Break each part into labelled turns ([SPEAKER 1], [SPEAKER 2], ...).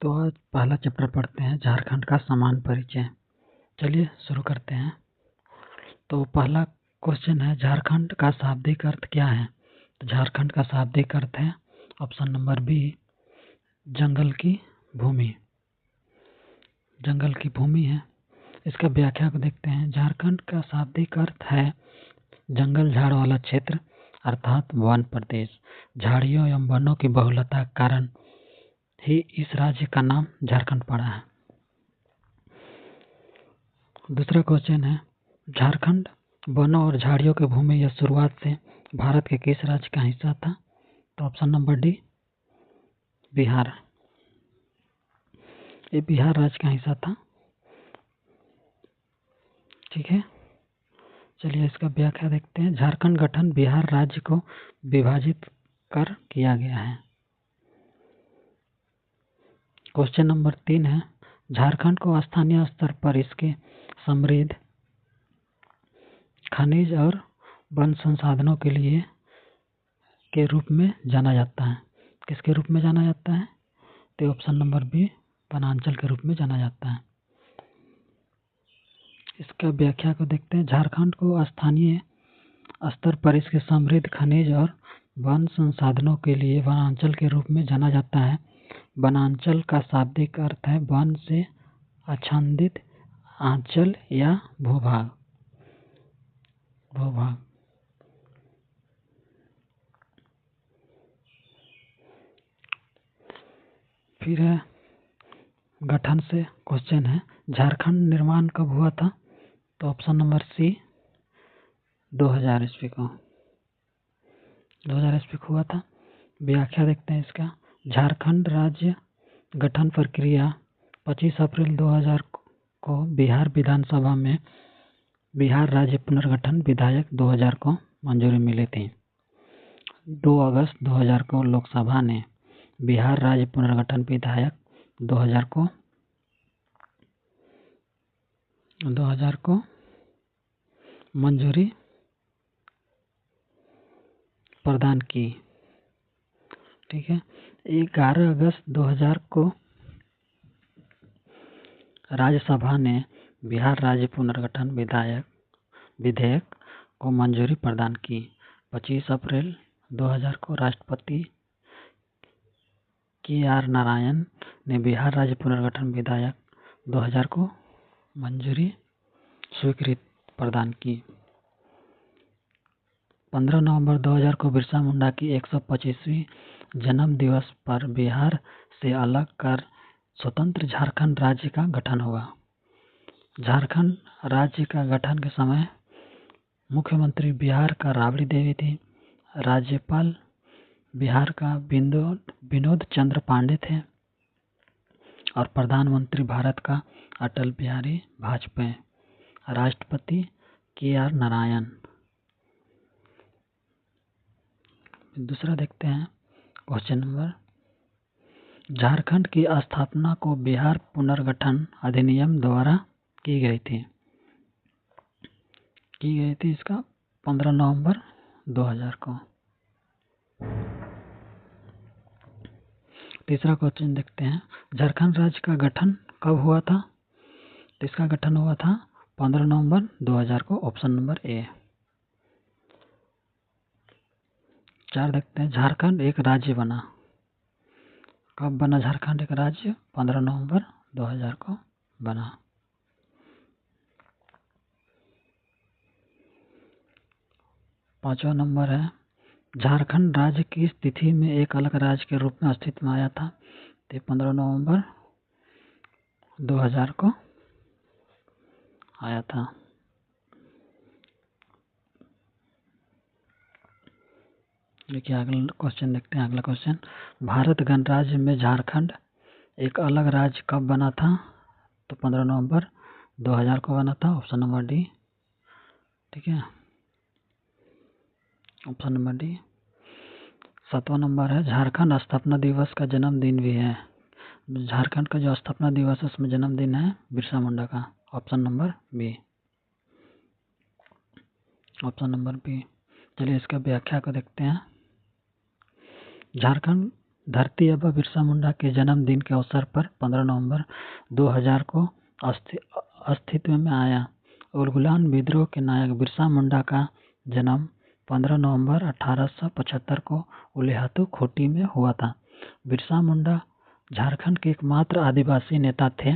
[SPEAKER 1] तो आज पहला चैप्टर पढ़ते हैं, झारखंड का सामान्य परिचय। चलिए शुरू करते हैं। तो पहला क्वेश्चन है, झारखंड का शाब्दिक अर्थ क्या है? तो झारखंड का शाब्दिक अर्थ है ऑप्शन नंबर बी, जंगल की भूमि। जंगल की भूमि है। इसका व्याख्या को देखते हैं। झारखंड का शाब्दिक अर्थ है जंगल झाड़ वाला क्षेत्र अर्थात वन प्रदेश। झाड़ियों एवं वनों की बहुलता के कारण ही इस राज्य का नाम झारखंड पड़ा है। दूसरा क्वेश्चन है, झारखंड वनों और झाड़ियों की भूमि यह शुरुआत से भारत के किस राज्य का हिस्सा था? तो ऑप्शन नंबर डी, बिहार। ये बिहार राज्य का हिस्सा था। ठीक है, चलिए इसका व्याख्या देखते हैं। झारखंड गठन बिहार राज्य को विभाजित कर किया गया है। क्वेश्चन नंबर 3 है, झारखंड को स्थानीय स्तर पर इसके समृद्ध खनिज और वन संसाधनों के लिए के रूप में जाना जाता है। किसके रूप में जाना जाता है? तो ऑप्शन नंबर बी, वनांचल के रूप में जाना जाता है। इसका व्याख्या को देखते हैं। झारखंड को स्थानीय स्तर पर इसके समृद्ध खनिज और वन संसाधनों के लिए वनांचल के रूप में जाना जाता है। वनांचल का शाब्दिक अर्थ है वन से आच्छादित आंचल या भूभाग। फिर है गठन से क्वेश्चन है, झारखंड निर्माण कब हुआ था? तो ऑप्शन नंबर सी, 2000 ईस्वी को। 2000 ईस्वी को हुआ था। व्याख्या देखते हैं इसका। झारखंड राज्य गठन प्रक्रिया 25 अप्रैल 2000 को बिहार विधानसभा में बिहार राज्य पुनर्गठन विधेयक 2000 को मंजूरी मिली थी। 2 अगस्त 2000 को लोकसभा ने बिहार राज्य पुनर्गठन विधेयक 2000 को मंजूरी प्रदान की। ठीक है, 11 अगस्त 2000 को राज्यसभा ने बिहार राज्य पुनर्गठन विधेयक को मंजूरी प्रदान की। 25 अप्रैल 2000 को राष्ट्रपति के.आर. नारायण ने बिहार राज्य पुनर्गठन विधेयक 2000 को मंजूरी स्वीकृत प्रदान की। 15 नवंबर 2000 को बिरसा मुंडा की 125वीं जन्म दिवस पर बिहार से अलग कर स्वतंत्र झारखंड राज्य का गठन हुआ। झारखंड राज्य का गठन के समय मुख्यमंत्री बिहार का राबड़ी देवी थी। राज्यपाल बिहार का विनोद चंद्र पांडे थे और प्रधानमंत्री भारत का अटल बिहारी वाजपेयी, राष्ट्रपति के.आर. नारायण। दूसरा देखते हैं क्वेश्चन नंबर, झारखंड की स्थापना को बिहार पुनर्गठन अधिनियम द्वारा की गई थी। इसका 15 नवंबर 2000 को। तीसरा क्वेश्चन देखते हैं, झारखंड राज्य का गठन कब हुआ था? तो इसका गठन हुआ था 15 नवंबर 2000 को, ऑप्शन नंबर ए। 4 देखते हैं, झारखंड एक राज्य बना। कब बना झारखंड एक राज्य? 15 नवंबर 2000 को बना। 5वां नंबर है, झारखंड राज्य किस तिथि में एक अलग राज्य के रूप में अस्तित्व में आया था? तो 15 नवंबर 2000 को आया था। देखिए अगला क्वेश्चन देखते हैं। अगला क्वेश्चन, भारत गणराज्य में झारखंड एक अलग राज्य कब बना था? तो 15 नवंबर 2000 को बना था, ऑप्शन नंबर डी। ठीक है, ऑप्शन नंबर डी। 7वां नंबर है, झारखंड स्थापना दिवस का जन्मदिन भी है। झारखंड का जो स्थापना दिवस है उसमें जन्मदिन है बिरसा मुंडा का, option number B. Option number B. चलिए इसका व्याख्या को देखते हैं। झारखंड धरती आबा बिरसा मुंडा के जन्मदिन के अवसर पर 15 नवंबर 2000 को अस्तित्व में आया। उलगुलान विद्रोह के नायक बिरसा मुंडा का जन्म 15 नवंबर 1875 को उलिहातू खूंटी में हुआ था। बिरसा मुंडा झारखंड के एकमात्र आदिवासी नेता थे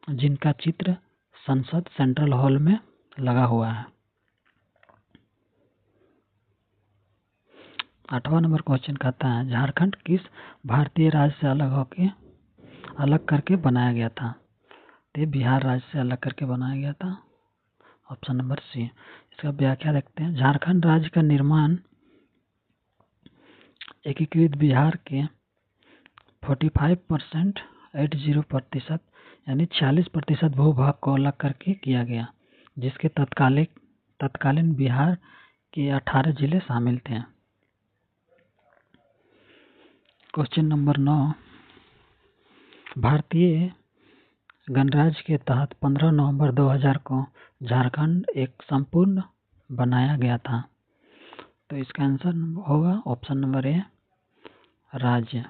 [SPEAKER 1] जिनका चित्र संसद सेंट्रल हॉल में लगा हुआ है। 8वां नंबर क्वेश्चन कहता है झारखंड किस भारतीय राज्य से अलग करके बनाया गया था? तो बिहार राज्य से अलग करके बनाया गया था। Option number C. इसका व्याख्या देखते हैं। झारखंड राज्य का निर्माण एकीकृत बिहार के 45% 80% यानी 46% भूभाग को अलग करके किया गया, जिसके तत्कालीन बिहार के 18 जिले शामिल थे। Question number 9। भारतीय गणराज्य के तहत 15 नवंबर 2000 को झारखंड एक संपूर्ण बनाया गया था। तो इसका आंसर होगा ऑप्शन नंबर ए, राज्य।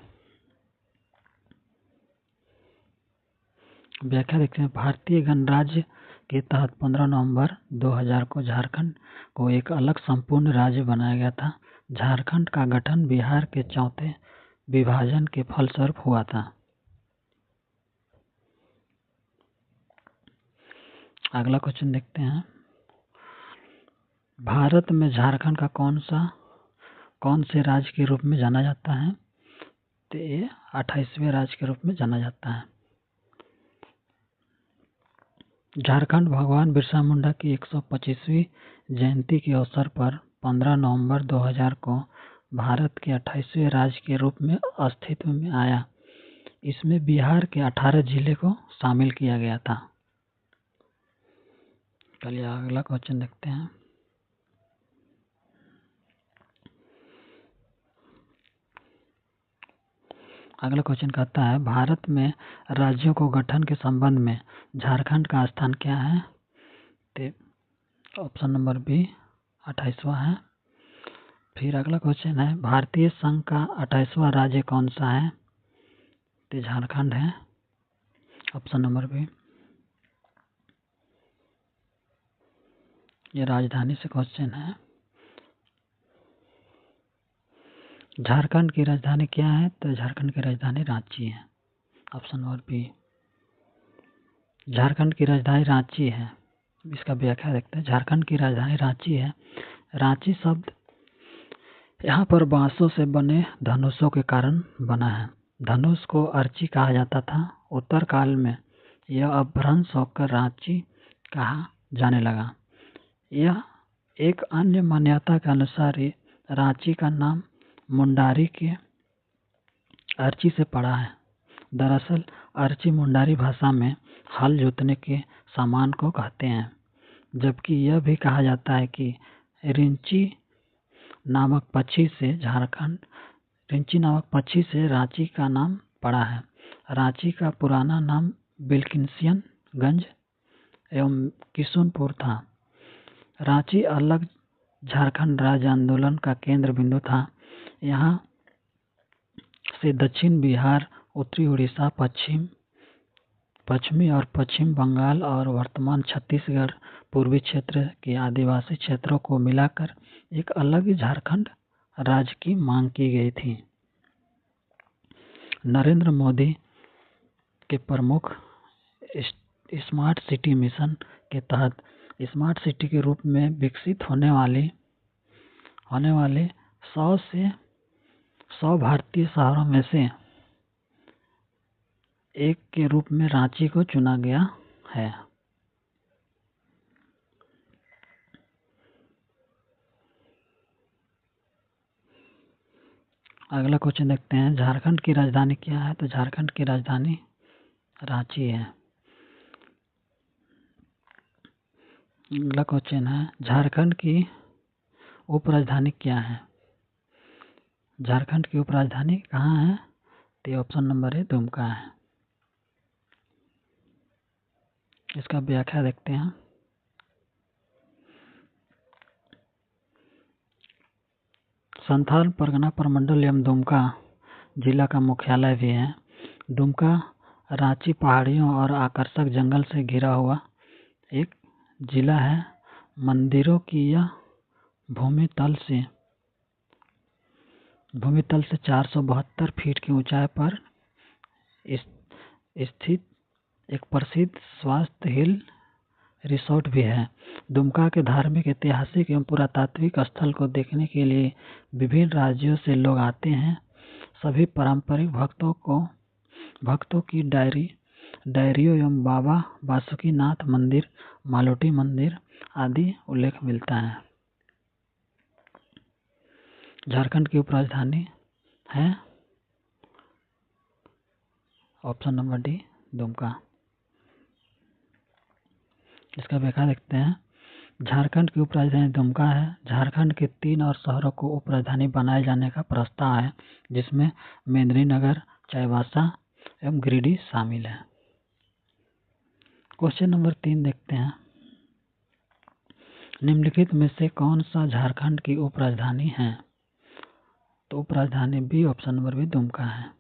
[SPEAKER 1] व्याख्या देखते हैं। भारतीय गणराज्य के तहत 15 नवंबर 2000 को झारखंड को एक अलग संपूर्ण राज्य बनाया गया था। झारखंड का गठन बिहार के चौथे विभाजन के फलस्वरूप हुआ था। अगला क्वेश्चन देखते हैं। भारत में झारखंड का कौन से राज्य के रूप में जाना जाता है? तो ये 28वें राज्य के रूप में जाना जाता है। झारखंड भगवान बिरसा मुंडा की 125वीं जयंती के अवसर पर 15 नवंबर 2000 को भारत के 28वें राज्य के रूप में अस्तित्व में आया। इसमें बिहार के 18 जिले को शामिल किया गया था। चलिए अगला क्वेश्चन देखते हैं। अगला क्वेश्चन कहता है भारत में राज्यों को गठन के संबंध में झारखंड का स्थान क्या है? तो ऑप्शन नंबर बी 28वां है। फिर अगला क्वेश्चन है भारतीय संघ का 28वां राज्य कौन सा है? तो झारखंड है। Option number B. ये राजधानी से क्वेश्चन है। झारखंड की राजधानी क्या है? तो झारखंड की राजधानी रांची है। Option number B. झारखंड की राजधानी रांची है। इसका व्याख्या देखते हैं। झारखंड की राजधानी रांची है। रांची शब्द यहाँ पर बांसों से बने धनुषों के कारण बना है। धनुष को अर्ची कहा जाता था। उत्तर काल में यह अपभ्रंश होकर रांची कहा जाने लगा। यह एक अन्य मान्यता के अनुसार रांची का नाम मुंडारी के अर्ची से पड़ा है। दरअसल अर्ची मुंडारी भाषा में हल जोतने के सामान को कहते हैं, जबकि यह भी कहा जाता है कि रिंची नामक पक्षी से रांची का नाम पड़ा है। रांची का पुराना नाम बिल्किंसन गंज एवं किशुनपुर था। रांची अलग झारखंड राज्य आंदोलन का केंद्र बिंदु था। यहाँ से दक्षिण बिहार, उत्तरी उड़ीसा, पश्चिमी और पश्चिम बंगाल और वर्तमान छत्तीसगढ़ पूर्वी क्षेत्र के आदिवासी क्षेत्रों को मिलाकर एक अलग झारखंड राज्य की मांग की गई थी। नरेंद्र मोदी के प्रमुख स्मार्ट सिटी मिशन के तहत स्मार्ट सिटी के रूप में विकसित होने वाले 100 भारतीय शहरों में से एक के रूप में रांची को चुना गया है। अगला क्वेश्चन देखते हैं। झारखंड की राजधानी क्या है? तो झारखंड की राजधानी रांची है। अगला क्वेश्चन है झारखंड की उपराजधानी क्या है? झारखंड की उपराजधानी कहाँ है? तो ऑप्शन नंबर ए दुमका है। इसका व्याख्या देखते हैं। संथाल परगना प्रमंडल एवं दुमका जिला का मुख्यालय भी है। दुमका रांची पहाड़ियों और आकर्षक जंगल से घिरा हुआ एक जिला है। मंदिरों की यह भूमितल से 472 फीट की ऊंचाई पर स्थित एक प्रसिद्ध स्वास्थ्य हिल रिसोर्ट भी है। दुमका के धार्मिक, ऐतिहासिक एवं पुरातात्विक स्थल को देखने के लिए विभिन्न राज्यों से लोग आते हैं। सभी पारंपरिक भक्तों की डायरियों एवं बाबा बासुकीनाथ मंदिर, मालोटी मंदिर आदि उल्लेख मिलता है। झारखंड की उपराजधानी है ऑप्शन नंबर डी, दुमका। इसका व्याख्या देखते हैं। झारखंड की उपराजधानी दुमका है। झारखंड के 3 और शहरों को उपराजधानी बनाए जाने का प्रस्ताव है, जिसमें मेदिनीनगर, चाईबासा एवं गिरिडीह शामिल है। क्वेश्चन नंबर 3 देखते हैं। निम्नलिखित में से कौन सा झारखंड की उपराजधानी है? तो उपराजधानी B, option number B, Dumka है।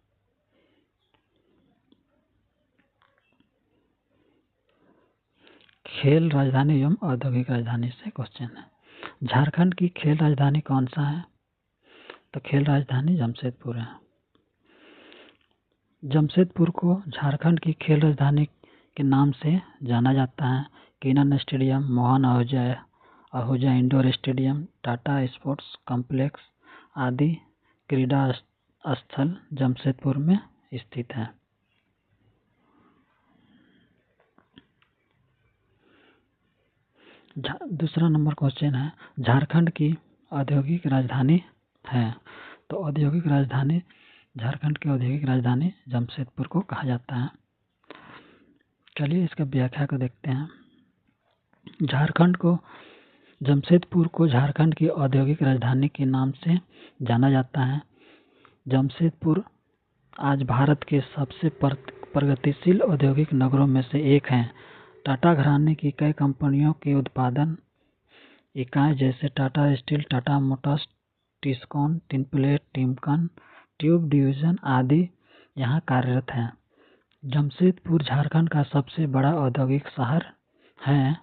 [SPEAKER 1] खेल राजधानी एवं औद्योगिक राजधानी से क्वेश्चन है। झारखंड की खेल राजधानी कौन सा है? तो खेल राजधानी जमशेदपुर है। जमशेदपुर को झारखंड की खेल राजधानी के नाम से जाना जाता है। किनन stadium, Mohan Ahuja indoor stadium, Tata sports complex आदि क्रीड़ा स्थल जमशेदपुर में स्थित है। दूसरा नंबर क्वेश्चन है, झारखंड की औद्योगिक राजधानी है। तो औद्योगिक राजधानी, झारखंड की औद्योगिक राजधानी जमशेदपुर को कहा जाता है। चलिए इसका व्याख्या को देखते हैं। जमशेदपुर को झारखंड की औद्योगिक राजधानी के नाम से जाना जाता है। जमशेदपुर आज भारत के सबसे प्रगतिशील औद्योगिक नगरों में से एक है। टाटा घराने की कई कंपनियों के उत्पादन इकाई जैसे Tata steel, Tata Motors, Tiscon, tinplate, Timken, tube division आदि यहाँ कार्यरत हैं। जमशेदपुर झारखंड का सबसे बड़ा औद्योगिक शहर है,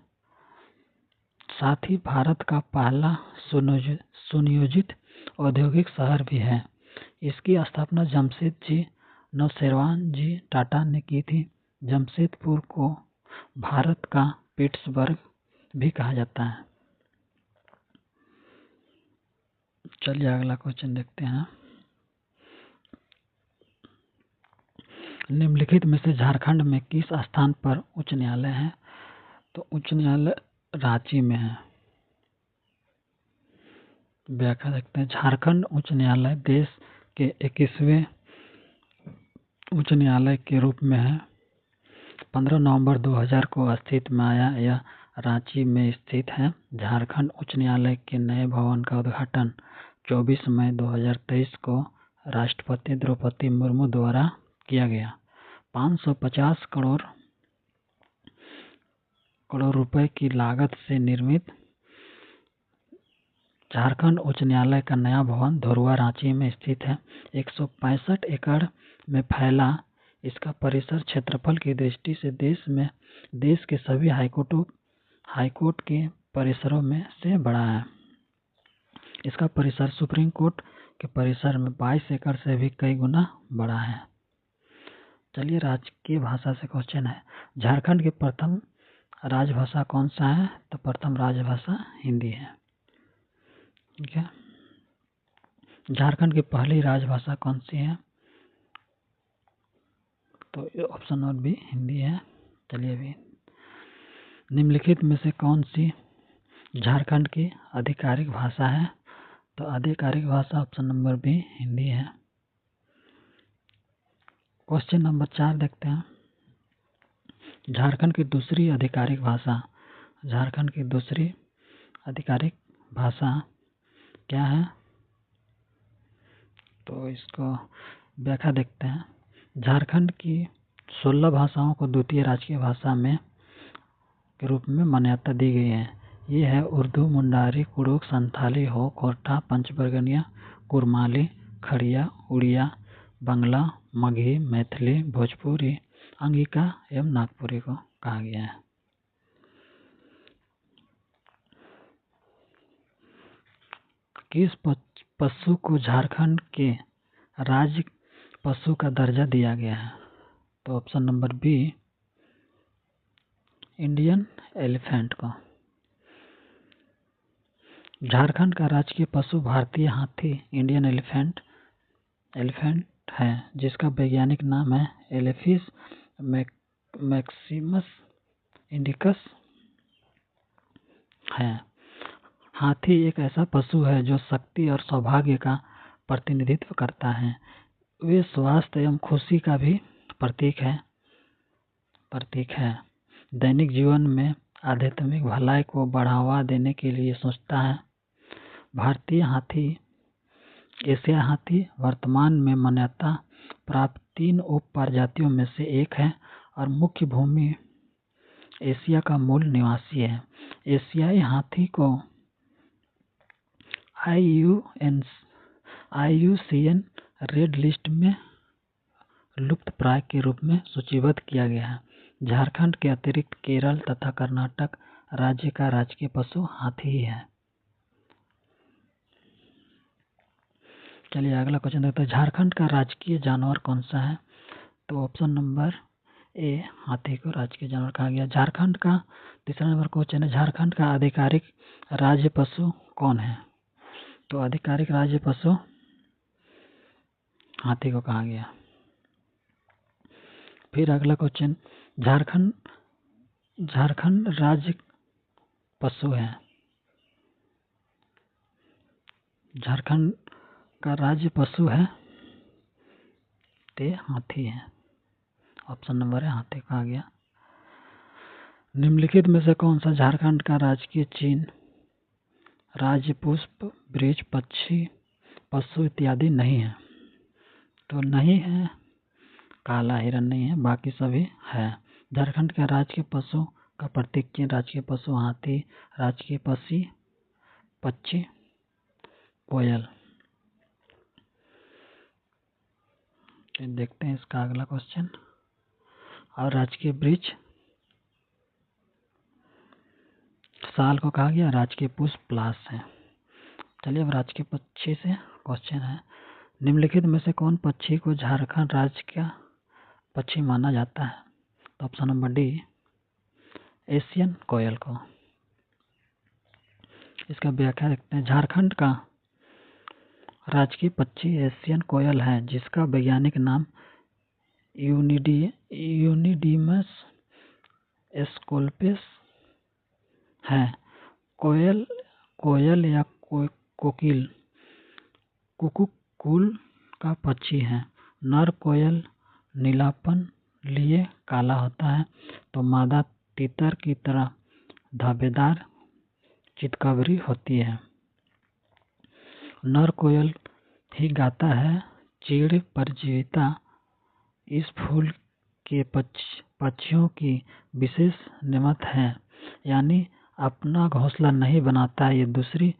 [SPEAKER 1] साथ ही भारत का पहला सुनियोजित औद्योगिक शहर भी है। इसकी स्थापना जमशेदजी नौशेरवान जी टाटा ने की थी। जमशेदपुर को भारत का पिट्सबर्ग भी कहा जाता है। चलिए अगला क्वेश्चन देखते हैं। निम्नलिखित में से झारखंड में किस स्थान पर उच्च न्यायालय है? तो उच्च न्यायालय रांची में है। व्याख्या देखते हैं। झारखंड उच्च न्यायालय देश के 21वें उच्च न्यायालय के रूप में है। 15 नवंबर 2000 को अस्तित्व में आया। यह रांची में स्थित है। झारखंड उच्च न्यायालय के नए भवन का उद्घाटन 24 मई 2023 को राष्ट्रपति द्रौपदी मुर्मू द्वारा किया गया। 550 करोड़ रुपए की लागत से निर्मित झारखंड उच्च न्यायालय का नया भवन धुर्वा रांची में स्थित है। 165 एकड़ में फैला इसका परिसर क्षेत्रफल की दृष्टि से देश के सभी हाईकोर्ट के परिसरों में से बड़ा है। इसका परिसर सुप्रीम कोर्ट के परिसर में 22 एकड़ से भी कई गुना बड़ा है। चलिए राजकीय भाषा से क्वेश्चन है। झारखंड की प्रथम राजभाषा कौन सा है? तो प्रथम राजभाषा हिंदी है। ठीक है। झारखंड की पहली राजभाषा कौन सी है? तो ऑप्शन नंबर बी हिंदी है। चलिए अभी निम्नलिखित में से कौन सी झारखंड की आधिकारिक भाषा है? तो आधिकारिक भाषा ऑप्शन नंबर बी हिंदी है। क्वेश्चन नंबर 4 देखते हैं। झारखंड की दूसरी आधिकारिक भाषा, झारखंड की दूसरी आधिकारिक भाषा क्या है? तो इसको व्याख्या देखते हैं। झारखंड की 16 भाषाओं को द्वितीय राजकीय भाषा में के रूप में मान्यता दी गई है। ये है उर्दू, मुंडारी, कुड़ुक, संथाली, हो, खोरठा, पंचबर्गनिया, कुरमाली, खड़िया, उड़िया, बंगला, मगही, मैथिली, भोजपुरी, अंगिका एवं नागपुरी को कहा गया है। किस पशु को झारखंड के राज्य पशु का दर्जा दिया गया है? तो option number B, Indian elephant को। झारखंड का राजकीय पशु भारतीय हाथी इंडियन एलिफेंट है, जिसका वैज्ञानिक नाम है एलेफिस मैक्सिमस इंडिकस है। हाथी एक ऐसा पशु है जो शक्ति और सौभाग्य का प्रतिनिधित्व करता है। वे स्वास्थ्य एवं खुशी का भी प्रतीक है। दैनिक जीवन में आध्यात्मिक भलाई को बढ़ावा देने के लिए सोचता है। भारतीय हाथी, एशिया हाथी वर्तमान में मान्यता प्राप्त 3 उप प्रजातियों में से एक है और मुख्य भूमि एशिया का मूल निवासी है। एशियाई हाथी को IUCN रेड लिस्ट में लुप्तप्राय के रूप में सूचीबद्ध किया गया है। झारखंड के अतिरिक्त केरल तथा कर्नाटक राज्य का राजकीय पशु हाथी ही है। चलिए अगला क्वेश्चन देखते हैं। झारखंड का राजकीय जानवर कौन सा है? तो ऑप्शन नंबर ए, हाथी को राजकीय जानवर कहा गया। झारखंड का तीसरा नंबर क्वेश्चन है, झारखंड का आधिकारिक राज्य पशु कौन है? तो आधिकारिक राज्य पशु हाथी को कहा गया। फिर अगला क्वेश्चन, झारखंड राज्य पशु है। झारखंड का राज्य पशु है ते हाथी है। ऑप्शन नंबर है हाथी कहा गया। निम्नलिखित में से कौन सा झारखंड का राजकीय चिन्ह राज्य पुष्प, वृक्ष, पक्षी, पशु इत्यादि नहीं है? तो नहीं है, काला हिरन नहीं है, बाकी सभी है। झारखंड के राजकीय पशु का प्रतीक चिन्ह राजकीय पशु हाथी, राजकीय पक्षी कोयल। देखते हैं इसका अगला क्वेश्चन। और राजकीय वृक्ष साल को कहा गया, राजकीय पुष्प पलाश है। चलिए अब राजकीय पक्षी से क्वेश्चन है। निम्नलिखित में से कौन पक्षी को झारखंड राज्य का पक्षी माना जाता है? तो ऑप्शन नंबर डी, एशियन कोयल को। इसका व्याख्या देखते हैं। झारखंड का राजकीय पक्षी एशियन कोयल है, जिसका वैज्ञानिक नाम यूनिडीमस एस्कोल्पिस है। कोयल या कोकिल कुकुक कुल का पक्षी है। नर कोयल नीलापन लिए काला होता है, तो मादा तीतर की तरह धब्बेदार चितकबरी होती है। नर कोयल ही गाता है। चीड़ परजीविता इस फूल के पक्षियों की विशेष नियमत है, यानी अपना घोंसला नहीं बनाता है। ये दूसरी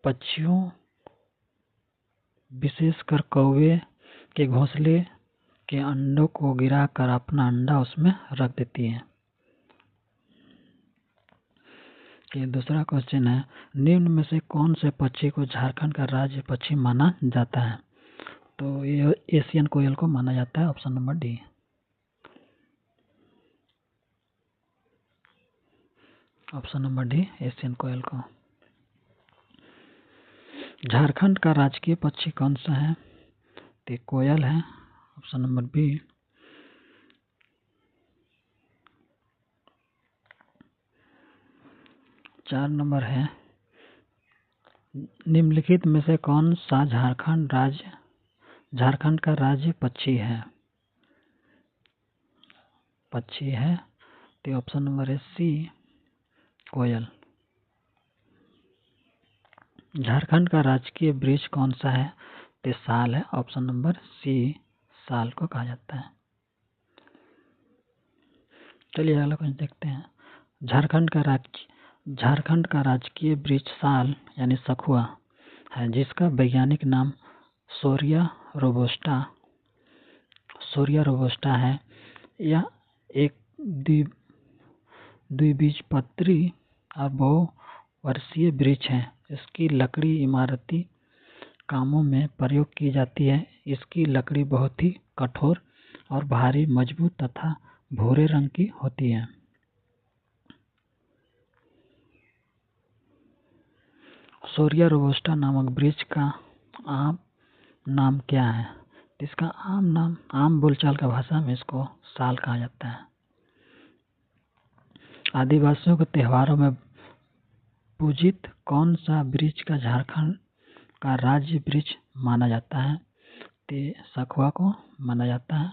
[SPEAKER 1] पक्षियों विशेषकर कौवे के घोंसले के अंडों को गिराकर अपना अंडा उसमें रख देती है। ये दूसरा क्वेश्चन है, निम्न में से कौन से पक्षी को झारखंड का राज्य पक्षी माना जाता है? तो ये एशियन कोयल को माना जाता है। Option number D. Option number D, Asian कोयल को। झारखंड का राजकीय पक्षी कौन सा है? तो कोयल है। Option number B. चार नंबर है, निम्नलिखित में से कौन सा झारखंड का राज्य पक्षी है? तो ऑप्शन नंबर है सी, कोयल। झारखंड का राजकीय वृक्ष कौन सा है? तो साल है। ऑप्शन नंबर सी, साल को कहा जाता है। चलिए अगला क्वेश्चन देखते हैं। झारखंड का राजकीय वृक्ष साल यानी सखुआ है, जिसका वैज्ञानिक नाम सोरिया रोबोस्टा सोरिया रोबस्टा है। यह एक द्विबीजपत्री और बहुवर्षीय वृक्ष है। इसकी लकड़ी इमारती कामों में प्रयोग की जाती है। इसकी लकड़ी बहुत ही कठोर और भारी, मजबूत तथा भूरे रंग की होती है। सोरिया रोबस्टा नामक वृक्ष का आम नाम क्या है? इसका आम बोलचाल का भाषा में इसको साल कहा जाता है। आदिवासियों के त्योहारों में पूजित कौन सा वृक्ष का झारखंड का राज्य वृक्ष माना जाता है? सखुआ को माना जाता है।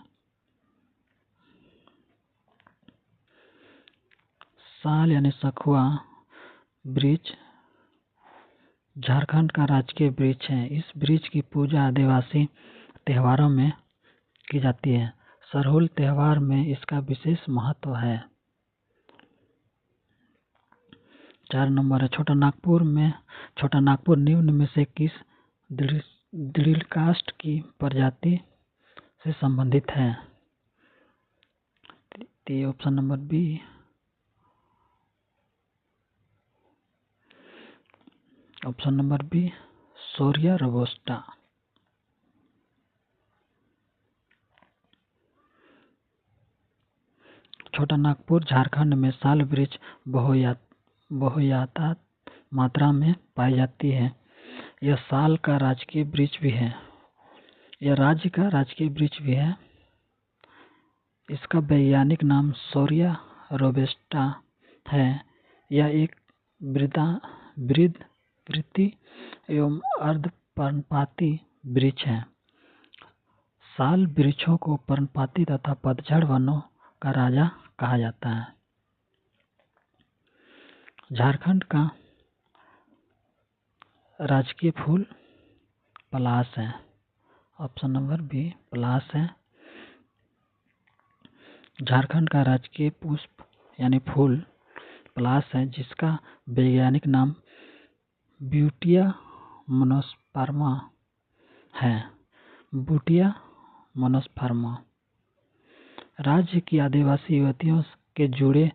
[SPEAKER 1] साल यानी सखुआ वृक्ष झारखंड का राजकीय वृक्ष है। इस वृक्ष की पूजा आदिवासी त्योहारों में की जाती है। सरहुल त्योहार में इसका विशेष महत्व है। 4 नंबर है, छोटा नागपुर निम्न में से किस दृढ़काष्ठ की प्रजाति से संबंधित है? Option number B. Option number B Shorea robusta. Chota Nagpur Jharkhand में साल वृक्ष बहुतायत मात्रा में पाई जाती है। यह साल का राजकीय वृक्ष भी है। यह राज्य का राजकीय वृक्ष भी है। इसका वैज्ञानिक नाम सोरिया रोबस्टा है। यह एक वृत्ति एवं अर्धपर्णपाती वृक्ष है। साल वृक्षों को पर्णपाती तथा पतझड़ वनों का राजा कहा जाता है। झारखंड का राजकीय फूल पलाश है। ऑप्शन नंबर बी पलाश है। झारखंड का राजकीय पुष्प यानी फूल पलाश है, जिसका वैज्ञानिक नाम ब्यूटिया मोनोस्पर्मा है। Butea monosperma. राज्य की आदिवासी युवतियों के जुड़े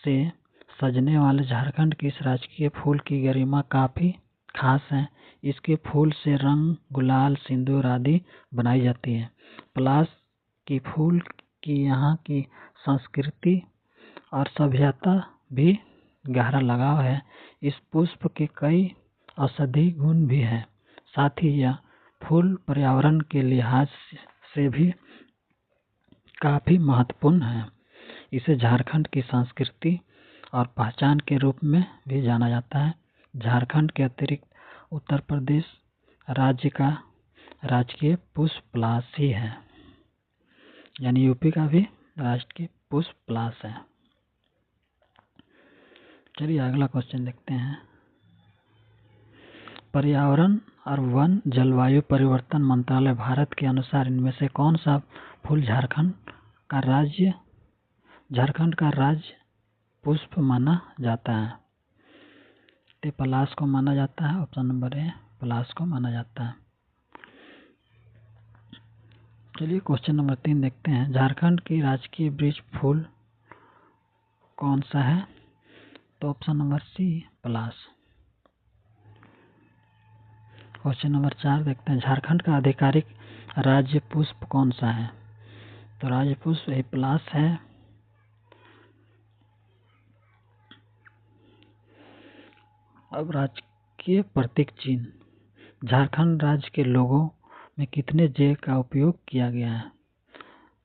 [SPEAKER 1] से सजने वाले झारखंड के इस राजकीय फूल की गरिमा काफी खास है। इसके फूल से रंग, गुलाल, सिंदूर आदि बनाई जाती है। पलाश की फूल की यहाँ की संस्कृति और सभ्यता भी गहरा लगाव है। इस पुष्प के कई औषधीय गुण भी हैं। साथ ही यह फूल पर्यावरण के लिहाज से भी काफी महत्वपूर्ण है। इसे झारखंड की संस्कृति और पहचान के रूप में भी जाना जाता है। झारखंड के अतिरिक्त उत्तर प्रदेश राज्य का राजकीय पुष्प पलाश ही है, यानी यूपी का भी राजकीय पुष्प पलाश है। चलिए अगला क्वेश्चन देखते हैं। पर्यावरण और वन जलवायु परिवर्तन मंत्रालय भारत के अनुसार इनमें से कौन सा फूल झारखंड का राज्य पुष्प माना जाता है? तो पलाश को माना जाता है। ऑप्शन नंबर ए पलाश को माना जाता है। चलिए क्वेश्चन नंबर 3 देखते हैं। झारखंड की राजकीय वृक्ष फूल कौन सा है? तो ऑप्शन नंबर सी पलाश। क्वेश्चन नंबर 4 देखते हैं। झारखंड का आधिकारिक राज्य पुष्प कौन सा है? तो राज्य पुष्प यही पलाश है। अब राजकीय प्रतीक चिन्ह। झारखंड राज्य के लोगों में कितने जे का उपयोग किया गया है?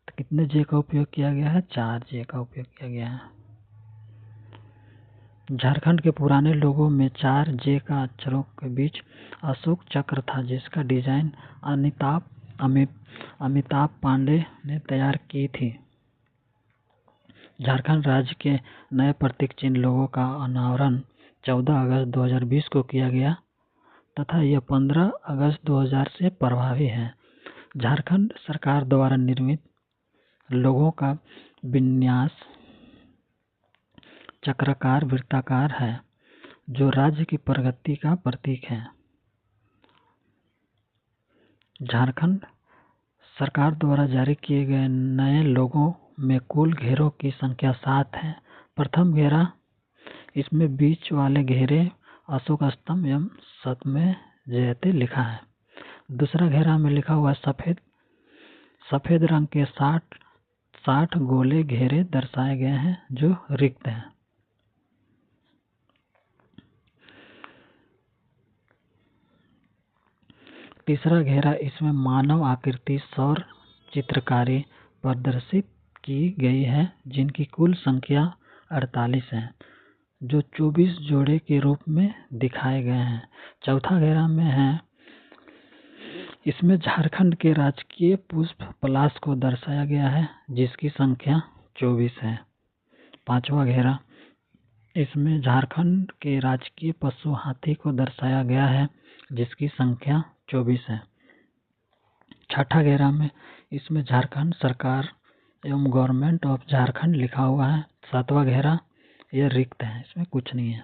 [SPEAKER 1] तो कितने जे का उपयोग किया गया है? 4 जे का उपयोग किया गया है। झारखंड के पुराने लोगों में 4 जे का अक्षरों के बीच अशोक चक्र था, जिसका डिजाइन अमिताभ पांडे ने तैयार की थी। झारखंड राज्य के नए प्रतीक चिन्ह लोगों का अनावरण 14 अगस्त 2020 को किया गया तथा यह 15 अगस्त 2000 से प्रभावी है। झारखंड सरकार द्वारा निर्मित लोगों का विन्यास चक्राकार वृत्ताकार है, जो राज्य की प्रगति का प्रतीक है। झारखंड सरकार द्वारा जारी किए गए नए लोगों में कुल घेरों की संख्या 7 है। प्रथम घेरा, इसमें बीच वाले घेरे अशोक स्तंभ एवं सतमें जयते लिखा है। दूसरा घेरा में लिखा हुआ सफेद रंग के 60 गोले घेरे दर्शाए गए हैं जो रिक्त हैं। तीसरा घेरा, इसमें मानव आकृति सौर चित्रकारी प्रदर्शित की गई है जिनकी कुल संख्या 48 है, जो 24 जोड़े के रूप में दिखाए गए हैं। चौथा घेरा में है, इसमें झारखंड के राजकीय पुष्प पलाश को दर्शाया गया है जिसकी संख्या 24 है। पांचवा घेरा, इसमें झारखंड के राजकीय पशु हाथी को दर्शाया गया है जिसकी संख्या 24 है। छठा घेरा में इसमें झारखंड सरकार एवं गवर्नमेंट ऑफ झारखंड लिखा हुआ है। सातवां घेरा, यह रिक्त है, इसमें कुछ नहीं है।